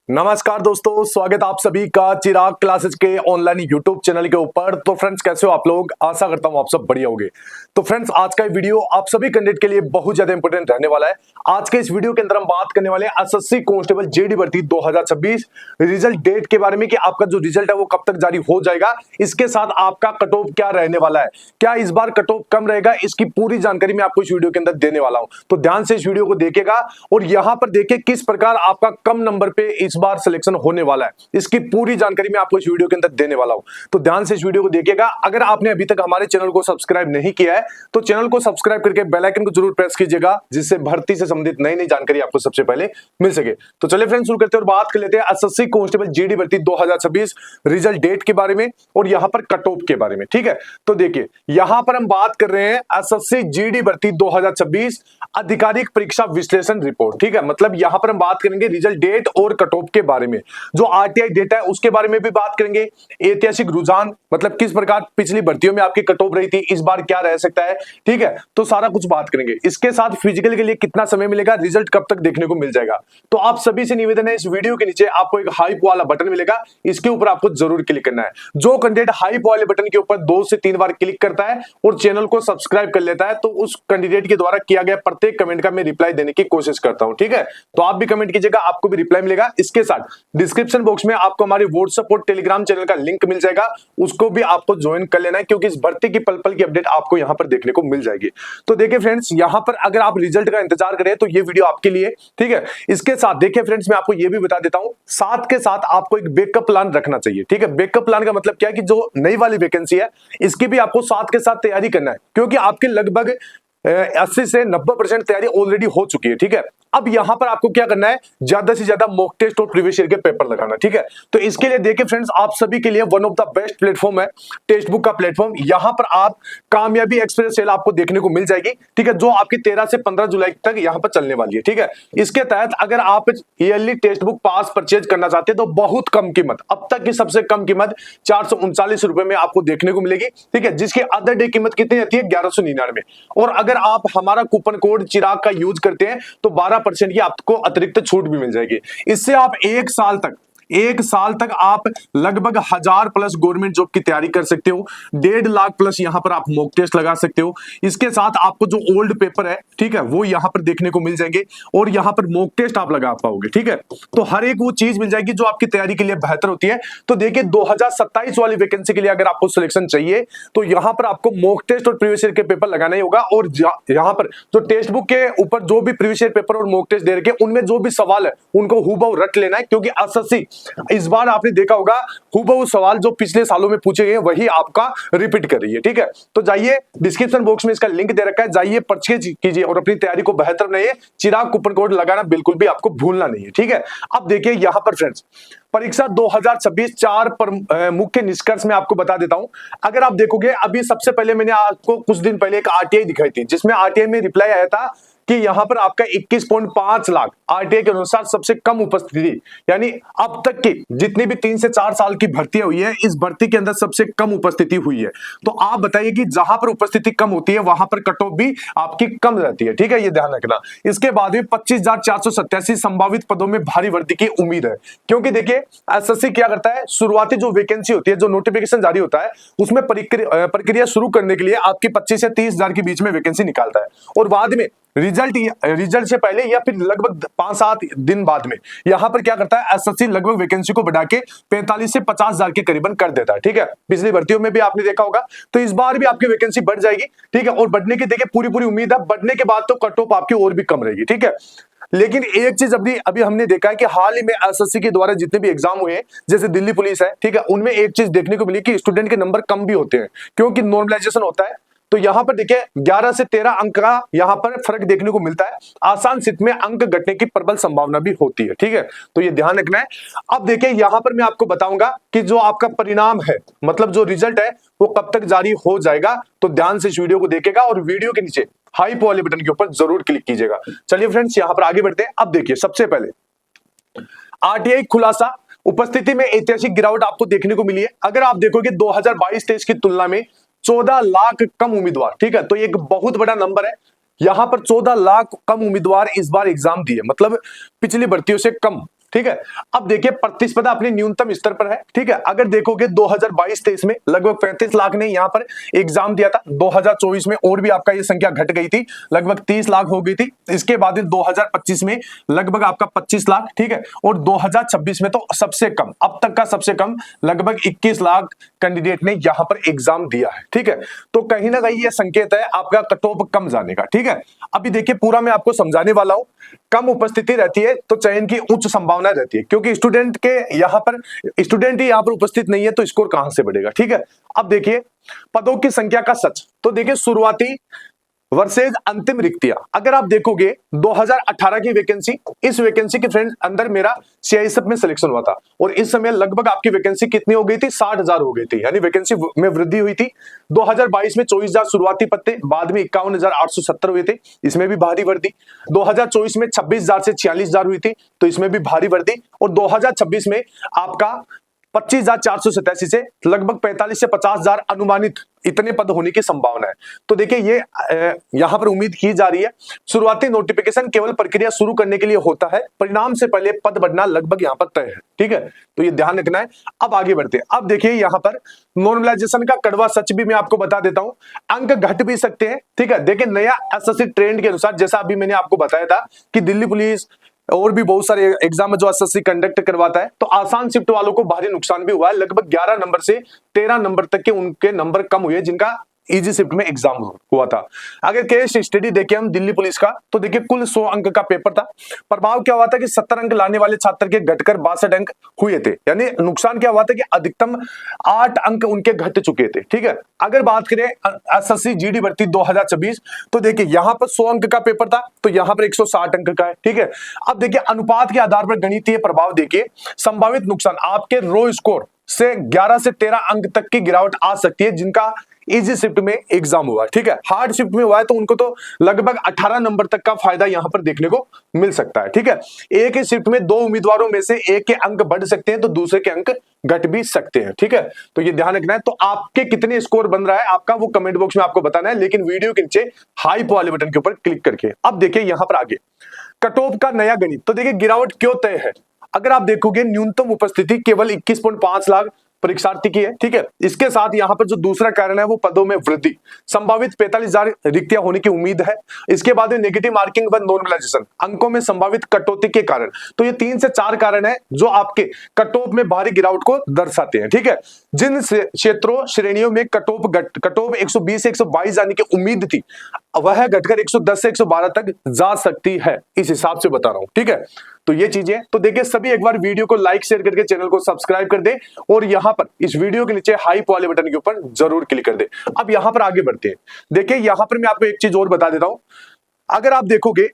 नमस्कार दोस्तों, स्वागत आप सभी का चिराग क्लासेस के ऑनलाइन यूट्यूब चैनल के ऊपर। तो फ्रेंड्स, कैसे हो आप लोग? आशा करता हूं आप सब बढ़िया होंगे। तो फ्रेंड्स, आज का वीडियो आप सभी कैंडिडेट के लिए बहुत ज्यादा इंपॉर्टेंट रहने वाला है। आज के इस वीडियो के अंदर हम बात करने वाले हैं एसएससी कांस्टेबल जेडी भर्ती 2026 रिजल्ट डेट के बारे में कि आपका जो रिजल्ट है वो कब तक जारी हो जाएगा, इसके साथ आपका कट ऑफ क्या रहने वाला है, क्या इस बार कट ऑफ कम रहेगा, इसकी पूरी जानकारी मैं आपको इस वीडियो के अंदर देने वाला हूं। तो ध्यान से इस वीडियो को देखिएगा और यहां पर देखिए किस प्रकार आपका कम नंबर पे इस बार सिलेक्शन होने वाला है, इसकी पूरी जानकारी मैं आपको इस वीडियो के अंदर देने वाला हूं। तो ध्यान से इस वीडियो को देखिएगा। अगर आपने अभी तक हमारे चैनल को सब्सक्राइब नहीं किया है तो चैनल को सब्सक्राइब करके बेल आइकन को जरूर प्रेस कीजिएगा, जिससे भर्ती से संबंधित नई नई जानकारी आपको सबसे पहले मिल सके। तो चलिए फ्रेंड्स, शुरू करते हैं और बात कर लेते हैं एसएससी कांस्टेबल जेडी भर्ती 2026 रिजल्ट डेट के बारे में और यहां पर कट ऑफ के बारे में। ठीक है, तो देखिए यहां पर हम बात कर रहे हैं एसएससी जेडी भर्ती 2026 आधिकारिक परीक्षा विश्लेषण रिपोर्ट। ठीक है, मतलब यहां पर हम बात करेंगे रिजल्ट डेट और कट ऑफ के बारे में, जो आरटीआई डेटा है उसके बारे में भी बात करेंगे। ऐतिहासिक रुझान, मतलब किस प्रकार पिछली भर्तियों में आपकी कट ऑफ रही थी, इस बार क्या रह सकता है। ठीक है, तो सारा कुछ बात करेंगे। इसके साथ फिजिकल के लिए कितना समय मिलेगा, रिजल्ट कब तक देखने को मिल जाएगा। तो आप सभी से निवेदन है, इस वीडियो के नीचे आपको एक हाइप वाला बटन मिलेगा, इसके ऊपर आपको जरूर क्लिक करना है। जो कैंडिडेट हाइप वाले बटन के ऊपर 2 से 3 बार क्लिक करता है और चैनल को सब्सक्राइब कर लेता है, तो उस कैंडिडेट के द्वारा किया गया प्रत्येक कमेंट का मैं रिप्लाई देने की कोशिश करता हूं। ठीक है, तो आप भी कमेंट कीजिएगा, आपको भी रिप्लाई मिलेगा। इसके साथ डिस्क्रिप्शन बॉक्स में आपको हमारे व्हाट्सएप और टेलीग्राम चैनल का लिंक मिल जाएगा, उसको भी आपको ज्वाइन कर लेना है, क्योंकि इस भर्ती की पल पल की अपडेट आपको यहां पर देखने को मिल जाएगी। तो देखिए फ्रेंड्स, यहां पर अगर आप रिजल्ट का इंतजार करें तो ये वीडियो आपके लिए। ठीक है, इसके साथ देखिए फ्रेंड्स, मैं आपको ये भी बता देता हूं, साथ के साथ आपको एक बैकअप प्लान रखना चाहिए। ठीक है, बैकअप प्लान का मतलब क्या है कि जो नई वाली वैकेंसी है इसकी भी आपको साथ के साथ तैयारी करना है, क्योंकि आपके लगभग 80 से 90% तैयारी ऑलरेडी हो चुकी है। ठीक है, अब यहां पर आपको क्या करना है, ज्यादा से ज्यादा मॉक टेस्ट और प्रीवियस ईयर के पेपर लगाना। ठीक है, तो इसके लिए देखिए फ्रेंड्स, आप सभी के लिए one of the best platform है टेक्स्ट बुक का प्लेटफॉर्म। यहां पर आप कामयाबी एक्सप्रेस सेल आपको देखने को मिल जाएगी। ठीक है, जो आपकी 13 से 15 जुलाई तक यहां पर चलने वाली है। ठीक है, इसके तहत अगर आप ईयरली टेक्स्ट बुक पास परचेज करना चाहते हैं तो बहुत कम कीमत, अब तक की सबसे कम कीमत 439 रुपए में आपको देखने को मिलेगी। ठीक है, जिसकी अदर डे कीमत कितनी रहती है, 1199। और अगर आप हमारा कूपन कोड चिराग का यूज करते हैं तो 12% की आपको अतिरिक्त छूट भी मिल जाएगी। इससे आप एक साल तक आप लगभग 1000 प्लस गवर्नमेंट जॉब की तैयारी कर सकते हो। 1.5 लाख प्लस यहां पर आप मॉक टेस्ट लगा सकते हो। इसके साथ आपको जो ओल्ड पेपर है, ठीक है, वो यहां पर देखने को मिल जाएंगे और यहां पर मॉक टेस्ट आप लगा पाओगे। ठीक है, तो हर एक वो चीज मिल जाएगी जो आपकी तैयारी के लिए बेहतर होती है। तो देखिए 2027 वाली वैकेंसी के लिए अगर आपको सिलेक्शन चाहिए तो यहां पर आपको मॉक टेस्ट और प्रीवियस ईयर के पेपर लगाना ही होगा। और यहां पर जो टेक्स्ट बुक के ऊपर जो भी प्रीवियस ईयर पेपर और मॉक टेस्ट दे रखे, उनमें जो भी सवाल है उनको हूबहू रट लेना है, क्योंकि एसएससी इस बार आपने देखा होगा हूबहू सवाल जो पिछले सालों में पूछे गए वही आपका रिपीट कर रही है। ठीक है, तो जाइए, डिस्क्रिप्शन बॉक्स में इसका लिंक दे रखा है, जाइए परचेज कीजिए और अपनी तैयारी को बेहतर बनाइए। चिराग कूपन कोड लगाना बिल्कुल भी आपको भूलना नहीं है। ठीक है, अब देखिए यहां पर फ्रेंड्स, परीक्षा 2026 4 पर मुख्य निष्कर्ष में आपको बता देता हूं। अगर आप देखोगे, अभी सबसे पहले मैंने आपको कुछ दिन पहले एक आरटीआई दिखाई थी, जिसमें आरटीआई में रिप्लाई आया था कि यहां पर आपका 21.5 लाख आरटीआई के अनुसार सबसे कम उपस्थिति, यानी अब तक की जितनी भी 3 से 4 साल की भर्ती हुई है, इस भर्ती के अंदर सबसे कम उपस्थिति हुई है। तो आप बताइए कि जहां पर उपस्थिति कम होती है वहां पर कट ऑफ भी आपकी कम रहती है। ठीक है, ये ध्यान रखना। इसके बाद भी 25,487 संभावित पदों में भारी वृद्धि की उम्मीद है, क्योंकि देखिए एसएससी क्या करता है, शुरुआती जो वैकेंसी होती है, जो नोटिफिकेशन जारी होता है, उसमें प्रक्रिया शुरू करने के लिए आपकी 25 से 30,000 के बीच में वैकेंसी निकालता है और बाद में रिजल्ट से पहले या फिर लगभग 5-7 दिन बाद में यहां पर क्या करता है, एसएससी लगभग वैकेंसी को बढ़ा के 45 से 50,000 के करीबन कर देता है। ठीक है, पिछली भर्तियों में भी आपने देखा होगा। तो इस बार भी आपकी वैकेंसी बढ़ जाएगी। ठीक है, और बढ़ने की देखिए पूरी उम्मीद है, बढ़ने के बाद तो कट ऑफ आपकी और भी कम रहेगी। ठीक है, लेकिन एक चीज अभी हमने देखा है कि हाल ही में एसएससी के द्वारा जितने भी एग्जाम हुए हैं, जैसे दिल्ली पुलिस है, ठीक है, उनमें एक चीज देखने को मिली कि स्टूडेंट के नंबर कम भी होते हैं, क्योंकि नॉर्मलाइजेशन होता है। तो यहां पर देखिए 11 से 13 अंक का यहां पर फर्क देखने को मिलता है। आसान सिट में अंक घटने की प्रबल संभावना भी होती है। ठीक है, तो ये ध्यान रखना है। अब देखिए यहां पर मैं आपको बताऊंगा कि जो आपका परिणाम है, मतलब जो रिजल्ट है, वो कब तक जारी हो जाएगा। तो ध्यान से इस वीडियो को देखेगा और वीडियो के नीचे हाइप वाले बटन के ऊपर जरूर क्लिक कीजिएगा। चलिए फ्रेंड्स, यहां पर आगे बढ़ते हैं। अब देखिए सबसे पहले आरटीआई खुलासा, उपस्थिति में ऐतिहासिक गिरावट आपको देखने को मिली है। अगर आप देखोगे 2022-23 की तुलना में 14 लाख कम उम्मीदवार। ठीक है, तो ये एक बहुत बड़ा नंबर है। यहां पर 14 लाख कम उम्मीदवार इस बार एग्जाम दिए, मतलब पिछली भर्तियों से कम। ठीक है। अब देखिए प्रतिस्पर्धा अपने न्यूनतम स्तर पर है, ठीक है। अगर देखोगे 2022-23 में लगभग 35 लाख ने यहाँ पर एग्जाम दिया था। 2024 में और भी आपका ये संख्या घट गई थी, लगभग 30 लाख हो गई थी। इसके बाद 2025 में लगभग आपका 25 लाख, ठीक है। और 2026 में तो सबसे कम, अब तक का सबसे कम लगभग 21 लाख कैंडिडेट ने यहाँ पर एग्जाम दिया है, ठीक है। तो कहीं ना कहीं ये संकेत है आपका कट ऑफ कम जाने का, ठीक है। अभी देखिए पूरा मैं आपको समझाने वाला हूं। कम उपस्थिति रहती है तो चयन की उच्च संभावना रहती है, क्योंकि स्टूडेंट ही यहाँ पर उपस्थित नहीं है तो स्कोर कहां से बढ़ेगा, ठीक है। अब देखिए पदों की संख्या का सच, तो देखिए शुरुआती वर्सेज अंतिम रिक्तियां, अगर आप देखोगे 2018 की वैकेंसी, इस वैकेंसी के फ्रेंड अंदर मेरा सीआईएसएफ में सिलेक्शन हुआ था और इस समय लगभग आपकी वैकेंसी कितनी हो गई थी, 60,000 हो गई थी, यानी वैकेंसी में वृद्धि हुई थी। 2022 में 24,000 शुरुआती पद थे, बाद में 51,870 हुए थे, इसमें भी भारी वृद्धि। 2024 में 26,000 से 46,000 हुई थी, तो इसमें भी भारी वृद्धि। और 2026 में आपका 25,487 से लगभग 45 से 50,000 अनुमानित इतने पद होने की संभावना है। तो देखिए ये यहां पर उम्मीद की जा रही है। शुरुआती नोटिफिकेशन केवल प्रक्रिया शुरू करने के लिए होता है, परिणाम से पहले पद बढ़ना लगभग यहां पर तय है, ठीक है। तो ये ध्यान रखना है। अब आगे बढ़ते हैं। अब देखिए यहां पर नॉर्मलाइजेशन का कड़वा सच भी मैं आपको बता देता हूं, अंक घट भी सकते हैं, ठीक है। देखिए नया एसएससी ट्रेंड के अनुसार, जैसा अभी मैंने आपको बताया था कि दिल्ली पुलिस और भी बहुत सारे एग्जाम जो एसएससी कंडक्ट करवाता है, तो आसान शिफ्ट वालों को भारी नुकसान भी हुआ है। लगभग 11 नंबर से 13 नंबर तक के उनके नंबर कम हुए जिनका इजी शिफ्ट में एग्जाम हुआ था। अगर केस स्टडी देखें हम दिल्ली पुलिस का, तो देखिए कुल 100 अंक का पेपर था। प्रभाव क्या हुआ था कि 70 अंक लाने वाले छात्र के घटकर 62 अंक हुए थे, यानी नुकसान क्या हुआ था कि अधिकतम 8 अंक उनके घट चुके थे, ठीक है। अगर बात करें एसएससी जीडी भर्ती 2026, तो देखिए यहां पर 100 अंक का पेपर था, तो यहां पर 160 अंक का है, ठीक है। अब देखिए अनुपात के आधार पर गणितीय प्रभाव देखिए, संभावित नुकसान आपके रो स्कोर से 11 से 13 अंक तक की गिरावट आ सकती है जिनका इजी शिफ्ट में एग्जाम हुआ, ठीक है। हार्ड शिफ्ट में हुआ है तो उनको तो लगभग 18 नंबर तक का फायदा यहां पर देखने को मिल सकता है, ठीक है। एक ही शिफ्ट में 2 उम्मीदवारों में से एक के अंक बढ़ सकते हैं तो दूसरे के अंक घट भी सकते हैं, ठीक है। तो ये ध्यान रखना है। तो आपके कितने स्कोर बन रहा है आपका, वो कमेंट बॉक्स में आपको बताना है, लेकिन वीडियो के नीचे हाइप वाले बटन के ऊपर क्लिक करके। अब देखिए यहां पर आगे कट ऑफ का नया गणित, तो देखिए गिरावट क्यों तय है। अगर आप देखोगे न्यूनतम उपस्थिति केवल 21.5 लाख परीक्षार्थी की है, ठीक है। इसके साथ यहां पर जो दूसरा कारण है वो पदों में वृद्धि, संभावित 45,000 रिक्तियां होने की उम्मीद है। इसके बाद में नेगेटिव मार्किंग व नॉर्मलाइजेशन, अंकों में संभावित कटौती के कारण। तो ये 3 से 4 कारण है जो आपके कट ऑफ में भारी गिरावट को दर्शाते हैं, ठीक है। जिन क्षेत्रों श्रेणियों में कट ऑफ 120 से 122 जाने की उम्मीद थी, वह घटकर 110 से 112 तक जा सकती है, इस हिसाब से बता रहा हूं, ठीक है। तो ये चीजें, तो देखिए सभी एक बार वीडियो को लाइक शेयर करके चैनल को सब्सक्राइब कर दे और यहां पर इस वीडियो के नीचे हाइप वाले बटन के ऊपर जरूर क्लिक कर दे। अब यहां पर आगे बढ़ते हैं। देखिए यहां पर मैं आपको एक चीज और बता देता हूं। अगर आप देखोगे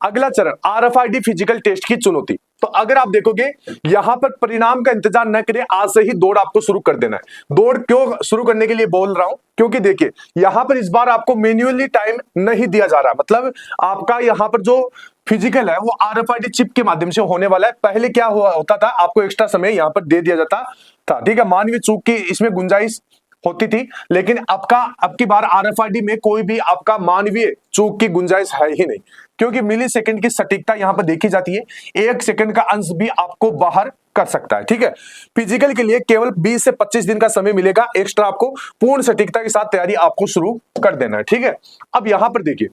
अगला चरण आरएफआईडी फिजिकल टेस्ट की चुनौती, तो अगर आप देखोगे यहां पर परिणाम का इंतजार न करें, आज से ही दौड़ आपको शुरू कर देना है। दौड़ क्यों शुरू करने के लिए बोल रहा हूं, क्योंकि देखिए यहां पर इस बार आपको मैन्युअली टाइम नहीं दिया जा रहा, मतलब आपका यहां पर जो फिजिकल है वो आरएफआईडी चिप के माध्यम से होने वाला है। पहले क्या होता था, आपको एक्स्ट्रा समय यहां पर दे दिया जाता था, ठीक है। मानवीय चूक की इसमें गुंजाइश होती थी, लेकिन अब की बार आरएफआईडी में कोई भी आपका मानवीय चूक की गुंजाइश है ही नहीं, क्योंकि मिली सेकंड की सटीकता यहां पर देखी जाती है। 1 सेकंड का अंश भी आपको बाहर कर सकता है, ठीक है। फिजिकल के लिए केवल 20 से 25 दिन का समय मिलेगा एक्स्ट्रा, आपको पूर्ण सटीकता के साथ तैयारी आपको शुरू कर देना है, ठीक है। अब यहां पर देखिए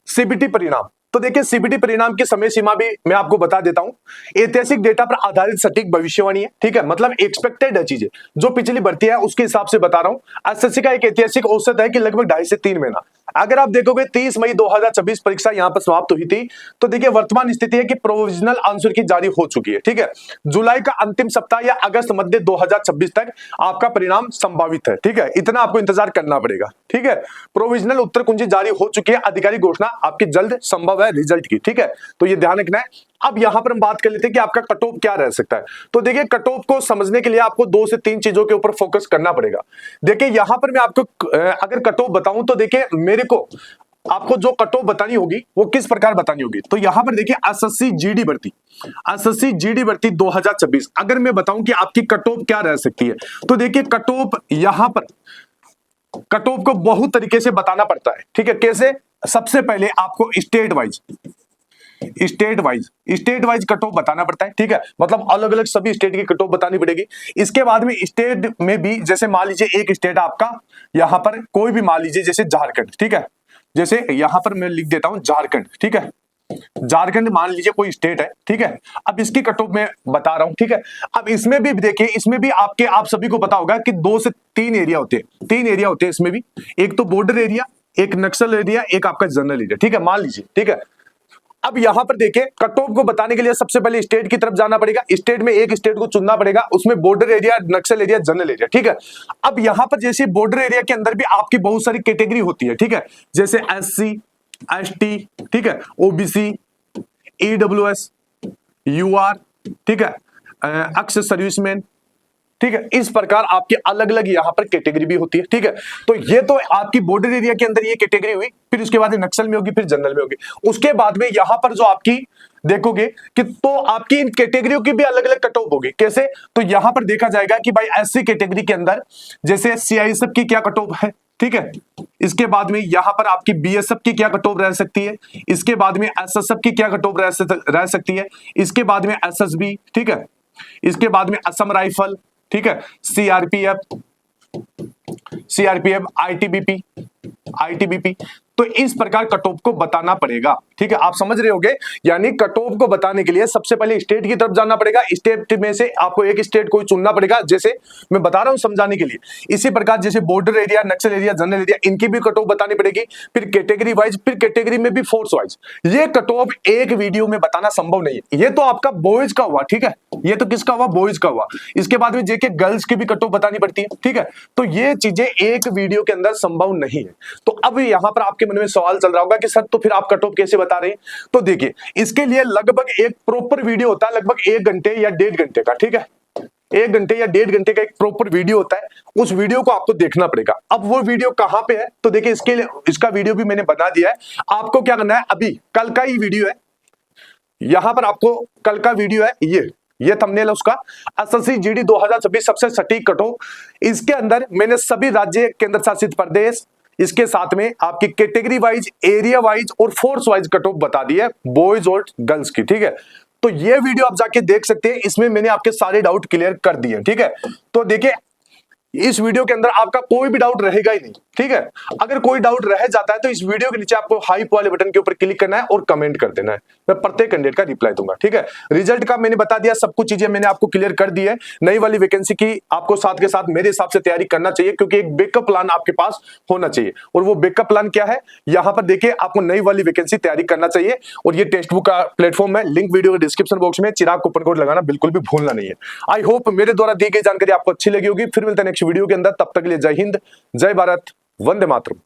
सीबीटी परिणाम, तो देखिए सीबीटी परिणाम की समय सीमा भी मैं आपको बता देता हूं। ऐतिहासिक डेटा पर आधारित सटीक भविष्यवाणी है, ठीक है, मतलब एक्सपेक्टेड है चीजें, जो पिछली भर्ती है उसके हिसाब से बता रहा हूं। एसएससी का एक ऐतिहासिक औसत है कि लगभग 2.5 से 3 महीना। अगर आप देखोगे 30 मई 2026 परीक्षा यहां पर समाप्त हुई थी, तो देखिए वर्तमान स्थिति है कि प्रोविजनल आंसर की जारी हो चुकी है, ठीक है। जुलाई का अंतिम सप्ताह या अगस्त मध्य 2026 तक आपका परिणाम संभावित है, ठीक है। इतना आपको इंतजार करना पड़ेगा, ठीक है। प्रोविजनल उत्तर कुंजी जारी हो चुकी है, आधिकारिक घोषणा आपकी जल्द संभव है रिजल्ट की, ठीक है। तो ये ध्यान रखना है। अब यहां पर हम बात कर लेते हैं कि आपका कट ऑफ क्या रह सकता है। तो देखिए कट ऑफ को समझने के लिए आपको 2 से 3 चीजों के ऊपर फोकस करना पड़ेगा। देखिए यहां पर मैं आपको अगर कट ऑफ बताऊं, तो देखिए मेरे को आपको जो कट ऑफ बतानी होगी वो किस प्रकार बतानी होगी। तो यहां पर देखिए एसएससी जीडी भर्ती 2026, अगर मैं बताऊं कि आपकी कट ऑफ क्या रह सकती है, तो देखिए कट ऑफ यहां पर कट ऑफ को बहुत तरीके से बताना पड़ता है, ठीक है। कैसे? सबसे पहले आपको state wise state wise cut off बताना पड़ता है, ठीक है, मतलब अलग अलग सभी स्टेट की कट ऑफ बतानी पड़ेगी। इसके बाद में स्टेट में भी जैसे मान लीजिए एक स्टेट आपका यहां पर कोई भी मान लीजिए जैसे झारखंड, ठीक है, जैसे यहां पर मैं लिख देता हूं झारखंड, ठीक है, झारखंड मान लीजिए कोई स्टेट है, ठीक है, अब इसकी कट ऑफ मैं बता रहा हूं, ठीक है। अब इसमें भी देखिए, इसमें भी आप सभी को पता होगा कि 2 से 3 एरिया होते हैं, 3 एरिया होते हैं इसमें भी, एक तो बॉर्डर एरिया, एक नक्सल एरिया, एक आपका जनरल एरिया, ठीक है, मान लीजिए, ठीक है। अब यहां पर देखिए कट ऑफ को बताने के लिए सबसे पहले स्टेट की तरफ जाना पड़ेगा, स्टेट में एक स्टेट को चुनना पड़ेगा, उसमें बॉर्डर एरिया, नक्सल एरिया, जनरल एरिया, ठीक है। अब यहां पर जैसे बॉर्डर एरिया के अंदर भी आपकी बहुत सारी कैटेगरी होती है, ठीक है, जैसे SC ST, ठीक है, OBC, EWS, UR, ठीक है, एक्स सर्विसमैन, ठीक है, इस प्रकार आपकी अलग अलग यहां पर कैटेगरी भी होती है, ठीक है। तो ये तो आपकी बॉर्डर एरिया के अंदर ये कैटेगरी हुई, फिर उसके बाद नक्सल में होगी, फिर जनरल में होगी। उसके बाद में यहां पर जो आपकी देखोगे कि तो आपकी इन कैटेगरियों की भी अलग अलग कट ऑफ होगी। कैसे? तो यहां पर देखा जाएगा कि भाई SC कैटेगरी के अंदर जैसे CISF की क्या कट ऑफ है, ठीक है, इसके बाद में यहां पर आपकी BSF की क्या कट ऑफ रह सकती है, इसके बाद में SSF की क्या कट ऑफ रह सकती है, इसके बाद में SSB, ठीक है, इसके बाद में असम राइफल, ठीक है, सीआरपीएफ, आईटीबीपी, तो इस प्रकार कट ऑफ को बताना पड़ेगा, ठीक है, आप समझ रहे होगे। यानी कट ऑफ को बताने के लिए सबसे पहले स्टेट की तरफ जाना पड़ेगा, स्टेट में से आपको एक स्टेट को चुनना पड़ेगा, जैसे मैं बता रहा हूं समझाने के लिए। इसी प्रकार जैसे बॉर्डर एरिया, नक्सल एरिया, जनरल एरिया, इनकी भी कट ऑफ बतानी पड़ेगी, फिर कैटेगरी वाइज, फिर कैटेगरी में भी फोर्स वाइज। ये कट ऑफ एक वीडियो में बताना संभव नहीं है। ये तो आपका बॉयज का हुआ, ठीक है, ये तो किसका हुआ, बॉयज का हुआ। इसके बाद में जेके गर्ल्स की भी कट ऑफ बतानी पड़ती है, ठीक है। तो ये चीजें एक वीडियो के अंदर संभव नहीं है। तो अब यहां पर आपके मन में सवाल चल रहा होगा कि सर तो फिर आप कट ऑफ कैसे बता रहे हैं? तो देखिए, इसके लिए लगभग एक प्रॉपर वीडियो होता है, लगभग 1 घंटे या 1.5 घंटे का, ठीक है, 1 घंटे या 1.5 घंटे का एक प्रॉपर वीडियो होता है। उस वीडियो को आपको देखना पड़ेगा। अब वो वीडियो कहां पे है? तो देखिए, इसके लिए इसका वीडियो भी मैंने बना दिया है। आपको क्या करना है, अभी कल का ही वीडियो है, यहां पर आपको कल का वीडियो है, ये थंबनेल है उसका, SSC GD 2026 सबसे सटीक कट ऑफ। इसके अंदर मैंने सभी राज्य, केंद्र शासित प्रदेश, इसके साथ में आपकी कैटेगरी वाइज, एरिया वाइज और फोर्स वाइज कट ऑफ बता दी है, बॉयज और गर्ल्स की, ठीक है। तो ये वीडियो आप जाके देख सकते हैं, इसमें मैंने आपके सारे डाउट क्लियर कर दिए, ठीक है। तो देखिए, इस वीडियो के अंदर आपका कोई भी डाउट रहेगा ही नहीं, ठीक है। अगर कोई डाउट रह जाता है तो इस वीडियो के नीचे आपको हाइप वाले बटन के ऊपर क्लिक करना है और कमेंट कर देना है, मैं प्रत्येक कैंडिडेट का रिप्लाई दूंगा, ठीक है। रिजल्ट का मैंने बता दिया, सब कुछ चीजें मैंने आपको क्लियर कर दी है। नई वाली वैकेंसी की आपको साथ के साथ मेरे हिसाब से तैयारी करना चाहिए, क्योंकि एक बैकअप प्लान आपके पास होना चाहिए। और वो बैकअप प्लान क्या है, यहां पर देखिए, आपको नई वाली वैकेंसी तैयारी करना चाहिए। और ये टेक्स्ट बुक का प्लेटफॉर्म है, लिंक वीडियो के डिस्क्रिप्शन बॉक्स में, चिराग कूपन कोड लगाना बिल्कुल भी भूलना नहीं है। आई होप मेरे द्वारा दी गई जानकारी आपको अच्छी लगी होगी। फिर मिलते हैं नेक्स्ट वीडियो के अंदर, तब तक के लिए जय हिंद, जय भारत, वंदे मातरम।